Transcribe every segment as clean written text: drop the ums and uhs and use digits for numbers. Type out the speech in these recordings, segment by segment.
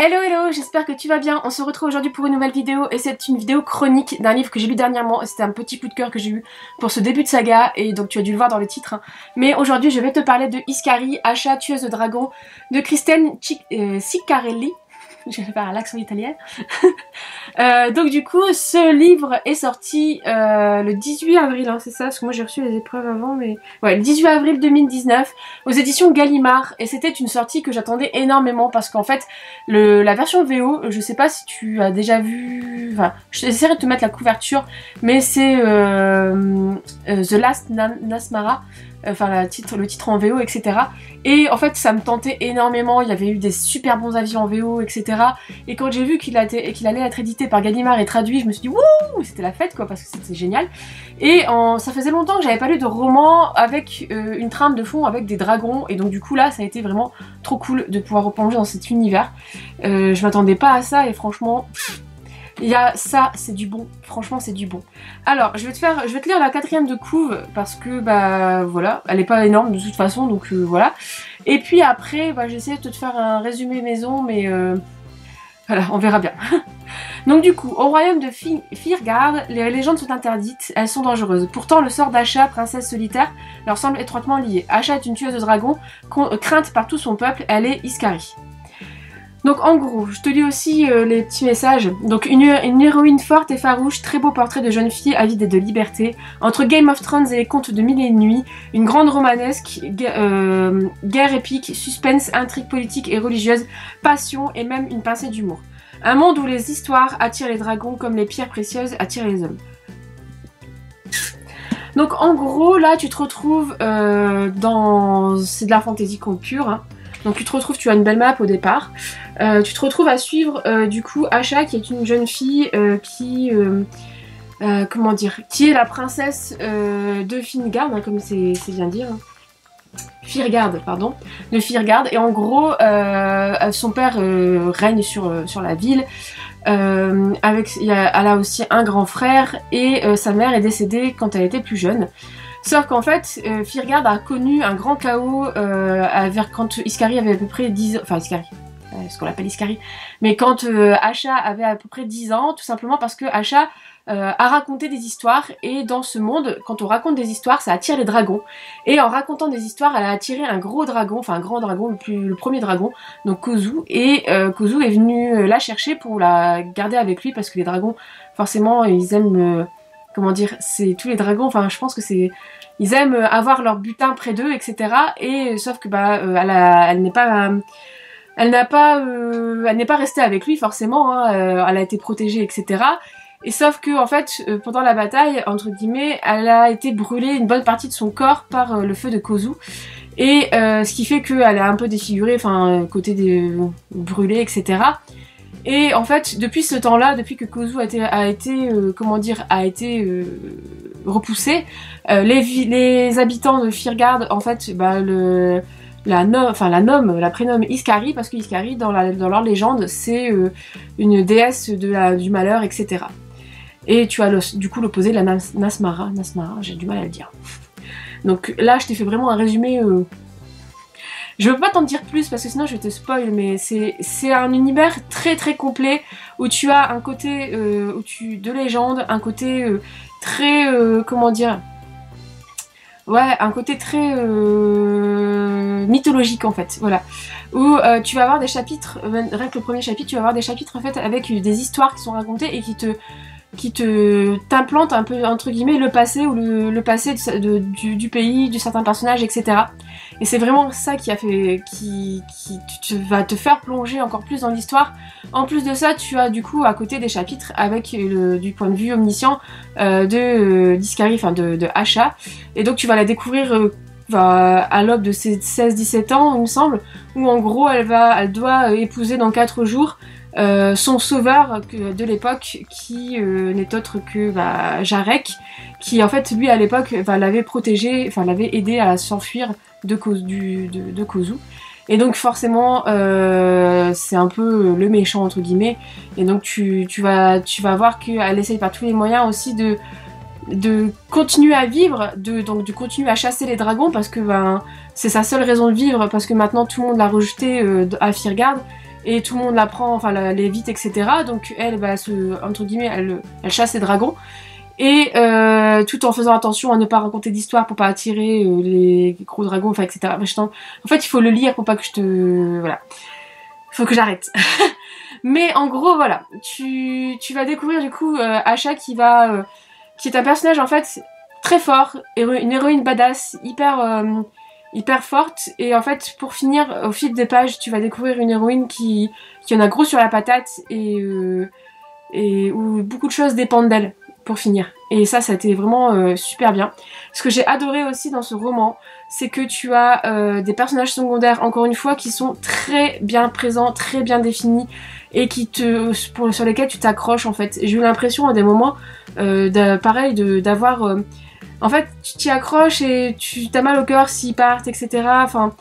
Hello hello, j'espère que tu vas bien. On se retrouve aujourd'hui pour une nouvelle vidéo et c'est une vidéo chronique d'un livre que j'ai lu dernièrement. C'était un petit coup de cœur que j'ai eu pour ce début de saga et donc tu as dû le voir dans le titre. Mais aujourd'hui je vais te parler de Iscari, Asha, tueuse de dragons de Christine Ciccarelli. Je vais faire l'accent italien. Donc du coup ce livre est sorti le 18 avril, hein, c'est ça, parce que moi j'ai reçu les épreuves avant, mais ouais, le 18 avril 2019 aux éditions Gallimard, et c'était une sortie que j'attendais énormément parce qu'en fait la version VO, je sais pas si tu as déjà vu, enfin j'essaierai de te mettre la couverture, mais c'est The Last Nasmara, enfin le titre en VO, etc. Et en fait ça me tentait énormément, il y avait eu des super bons avis en VO, etc. Et quand j'ai vu qu'il allait être édité par Gallimard et traduit, je me suis dit wouh, c'était la fête quoi, parce que c'était génial. Et ça faisait longtemps que j'avais pas lu de roman avec une trame de fond avec des dragons, et donc du coup là ça a été vraiment trop cool de pouvoir replonger dans cet univers. Je m'attendais pas à ça et franchement... Il y a ça, c'est du bon, franchement c'est du bon. Alors je vais te lire la 4e de couve parce que bah voilà, elle est pas énorme de toute façon, donc voilà. Et puis après bah, j'essaie de te faire un résumé maison, mais voilà, on verra bien. Donc du coup, au royaume de Firgard, les légendes sont interdites, elles sont dangereuses. Pourtant le sort d'Asha, princesse solitaire, leur semble étroitement lié. Asha est une tueuse de dragons, crainte par tout son peuple, elle est Iscari. Donc en gros, je te lis aussi les petits messages. Donc une héroïne forte et farouche, très beau portrait de jeune fille avide de liberté. Entre Game of Thrones et les contes de Mille et une nuits, une grande romanesque, guerre épique, suspense, intrigue politique et religieuse, passion et même une pincée d'humour. Un monde où les histoires attirent les dragons comme les pierres précieuses attirent les hommes. Donc en gros, là tu te retrouves dans... C'est de la fantasy pure, hein. Donc tu as une belle map au départ. Tu te retrouves à suivre du coup Asha, qui est une jeune fille qui comment dire, qui est la princesse de Fingard, hein, comme c'est bien dire. Firgard, pardon, de Firgard. Et en gros, son père règne sur la ville. Elle a aussi un grand frère et sa mère est décédée quand elle était plus jeune. Sauf qu'en fait, Firgard a connu un grand chaos quand Iscari avait à peu près 10 ans, enfin Iscari, ce qu'on appelle Iscari, mais quand Asha avait à peu près 10 ans, tout simplement parce que Asha a raconté des histoires, et dans ce monde, quand on raconte des histoires, ça attire les dragons, et en racontant des histoires, elle a attiré un gros dragon, enfin un grand dragon, le premier dragon, donc Kozu, et Kozu est venu la chercher pour la garder avec lui, parce que les dragons, forcément, ils aiment... comment dire, c'est tous les dragons, enfin je pense que c'est... Ils aiment avoir leur butin près d'eux, etc. Et sauf que bah elle n'est pas restée avec lui forcément, hein, elle a été protégée, etc. Et sauf que en fait, pendant la bataille, entre guillemets, elle a été brûlée une bonne partie de son corps par le feu de Kozu. Et ce qui fait qu'elle est un peu défigurée, enfin côté des brûlée, etc. Et en fait, depuis ce temps-là, depuis que Kozu a été repoussé, les habitants de Firgard, en fait, bah, la prénomme Iscari, parce que Iscari, dans leur légende, c'est une déesse du malheur, etc. Et tu as du coup l'opposé de la Nasmara, j'ai du mal à le dire. Donc là, je t'ai fait vraiment un résumé... Je veux pas t'en dire plus parce que sinon je vais te spoil, mais c'est un univers très très complet où tu as un côté de légende, un côté très comment dire, ouais, un côté très mythologique en fait, voilà, où tu vas avoir des chapitres, rien que le premier chapitre, tu vas avoir des chapitres en fait avec des histoires qui sont racontées et qui t'implantent un peu entre guillemets le passé ou le passé du pays, de certains personnages, etc. Et c'est vraiment ça qui va te faire plonger encore plus dans l'histoire. En plus de ça, tu as du coup à côté des chapitres avec du point de vue omniscient d'Iscari, enfin de Asha. Et donc tu vas la découvrir à l'aube de ses 16-17 ans, il me semble, où en gros elle doit épouser dans 4 jours son sauveur de l'époque, qui n'est autre que Jarek, qui en fait lui à l'époque l'avait protégé, enfin l'avait aidé à s'enfuir de Kozu. Et donc forcément c'est un peu le méchant entre guillemets, et donc tu vas voir qu'elle essaye par tous les moyens aussi de continuer à vivre, de continuer à chasser les dragons, parce que c'est sa seule raison de vivre, parce que maintenant tout le monde l'a rejeté à Firgard. et tout le monde la prend, enfin l'évite, etc. Donc elle, bah, entre guillemets, elle chasse les dragons. Et tout en faisant attention à ne pas raconter d'histoire pour pas attirer les gros dragons, enfin etc. En fait, il faut le lire pour pas que je te... Voilà. Faut que j'arrête. Mais en gros, voilà. Tu vas découvrir du coup Asha qui est un personnage en fait très fort, une héroïne badass, hyper forte. Et en fait, pour finir, au fil des pages, tu vas découvrir une héroïne qui en a gros sur la patate et où beaucoup de choses dépendent d'elle. Pour finir. Et ça a été vraiment super bien. Ce que j'ai adoré aussi dans ce roman, c'est que tu as des personnages secondaires, encore une fois, qui sont très bien présents, très bien définis, et sur lesquels tu t'accroches en fait. J'ai eu l'impression à des moments, d'avoir... en fait, tu t'y accroches et tu t'as mal au cœur s'ils partent, etc. Enfin,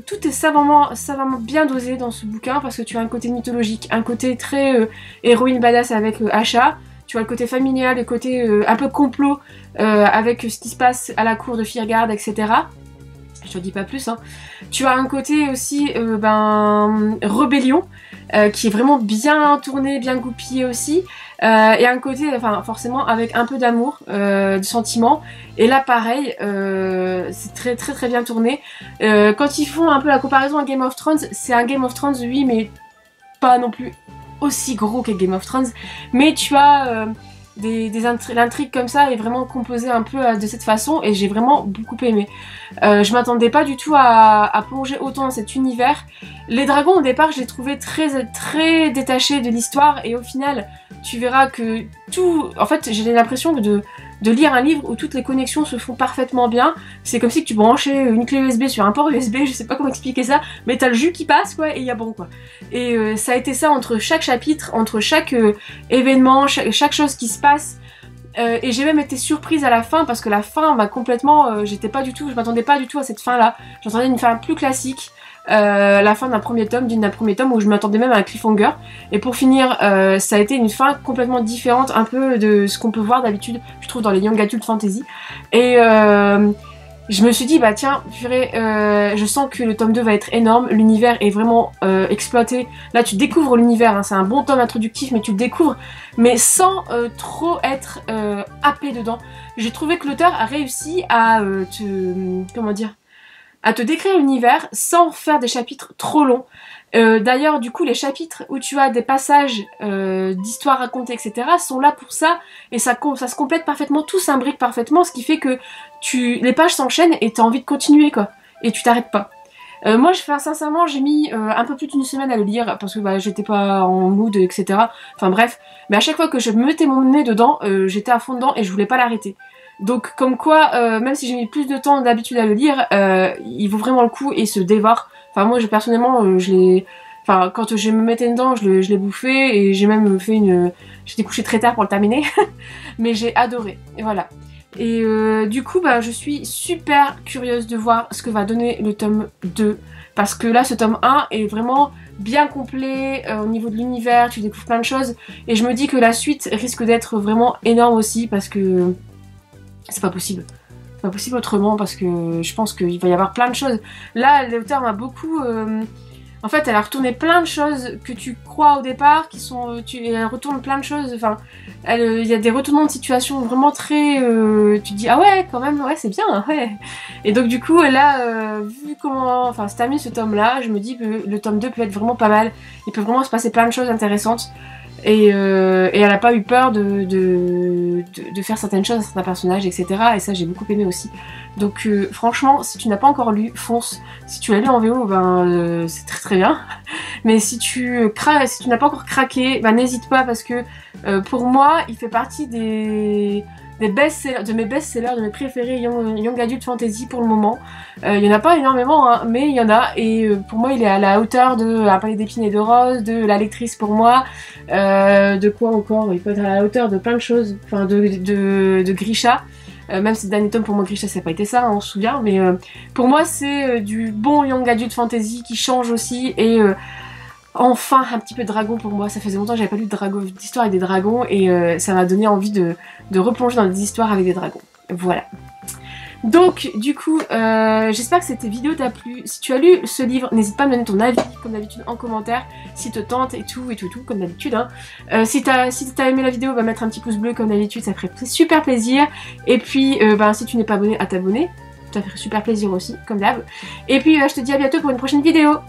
tout est savamment bien dosé dans ce bouquin, parce que tu as un côté mythologique, un côté très héroïne badass avec Asha. Tu vois le côté familial, le côté un peu complot avec ce qui se passe à la cour de Fiergarde, etc. Je te dis pas plus. Hein. Tu as un côté aussi rébellion qui est vraiment bien tourné, bien goupillé aussi. Et un côté, enfin forcément avec un peu d'amour, de sentiment. Et là pareil, c'est très bien tourné. Quand ils font un peu la comparaison à Game of Thrones, c'est un Game of Thrones, oui, mais pas non plus aussi gros que Game of Thrones, mais tu as l'intrigue comme ça est vraiment composée un peu de cette façon, et j'ai vraiment beaucoup aimé. Je m'attendais pas du tout à plonger autant dans cet univers. Les dragons au départ je les trouvais très détachés de l'histoire, et au final tu verras que tout... En fait j'ai l'impression de lire un livre où toutes les connexions se font parfaitement bien. C'est comme si tu branchais une clé USB sur un port USB, je sais pas comment expliquer ça, mais t'as le jus qui passe quoi, et il y a bon quoi. Et ça a été ça entre chaque chapitre, entre chaque événement, chaque chose qui se passe. Et j'ai même été surprise à la fin, parce que la fin m'a complètement... je m'attendais pas du tout à cette fin là. J'entendais une fin plus classique. La fin d'un premier tome où je m'attendais même à un cliffhanger, et pour finir ça a été une fin complètement différente un peu de ce qu'on peut voir d'habitude je trouve dans les young adult fantasy, et je me suis dit bah tiens purée, je sens que le tome 2 va être énorme, l'univers est vraiment exploité, là tu découvres l'univers, hein, c'est un bon tome introductif mais tu le découvres mais sans trop être happé dedans. J'ai trouvé que l'auteur a réussi à à te décrire l'univers sans faire des chapitres trop longs. D'ailleurs, du coup, les chapitres où tu as des passages d'histoires racontées, etc. sont là pour ça, et ça se complète parfaitement, tout s'imbrique parfaitement, ce qui fait que les pages s'enchaînent et t'as envie de continuer, quoi. Et tu t'arrêtes pas. Moi, sincèrement, j'ai mis un peu plus d'une semaine à le lire, parce que bah, j'étais pas en mood, etc. Enfin bref, mais à chaque fois que je mettais mon nez dedans, j'étais à fond dedans et je voulais pas l'arrêter. Donc comme quoi, même si j'ai mis plus de temps d'habitude à le lire, il vaut vraiment le coup et se dévore. Enfin moi personnellement, quand je me mettais dedans, je l'ai bouffé, et j'ai même fait j'étais couchée très tard pour le terminer, mais j'ai adoré. Et voilà. Et du coup, bah, je suis super curieuse de voir ce que va donner le tome 2. Parce que là, ce tome 1 est vraiment bien complet au niveau de l'univers, tu découvres plein de choses. Et je me dis que la suite risque d'être vraiment énorme aussi, parce que c'est pas possible. C'est pas possible autrement, parce que je pense qu'il va y avoir plein de choses. Là, l'auteur m'a beaucoup... En fait, elle a retourné plein de choses que tu crois au départ, elle retourne plein de choses, enfin, il y a des retournements de situation vraiment très... tu te dis, ah ouais, quand même, ouais, c'est bien, ouais. Et donc du coup, là, vu comment... Enfin, c'est terminé ce tome-là, je me dis que le tome 2 peut être vraiment pas mal. Il peut vraiment se passer plein de choses intéressantes. Et elle a pas eu peur de faire certaines choses à certains personnages, etc. Et ça, j'ai beaucoup aimé aussi. Donc franchement, si tu n'as pas encore lu, fonce. Si tu l'as lu en VO, ben c'est très bien. Mais si tu n'as pas encore craqué, ben n'hésite pas, parce que pour moi, il fait partie de mes best-sellers, de mes préférés Young Adult Fantasy pour le moment. Il y en a pas énormément, hein, mais il y en a, et pour moi il est à la hauteur de Un palais d'épines et de roses, de La lectrice pour moi, de quoi encore, il peut être à la hauteur de plein de choses, enfin de Grisha. Même si le dernier tome pour moi Grisha ça n'a pas été ça, hein, on se souvient, mais pour moi c'est du bon Young Adult Fantasy qui change aussi, et enfin un petit peu de dragon pour moi. Ça faisait longtemps que j'avais pas lu d'histoire avec des dragons, et ça m'a donné envie de replonger dans des histoires avec des dragons. Voilà. Donc du coup j'espère que cette vidéo t'a plu. Si tu as lu ce livre, n'hésite pas à me donner ton avis comme d'habitude en commentaire, si te tente et tout comme d'habitude hein. Si t'as aimé la vidéo, va mettre un petit pouce bleu comme d'habitude, ça ferait super plaisir. Et puis si tu n'es pas abonné, à t'abonner, ça ferait super plaisir aussi comme d'hab. Et puis je te dis à bientôt pour une prochaine vidéo.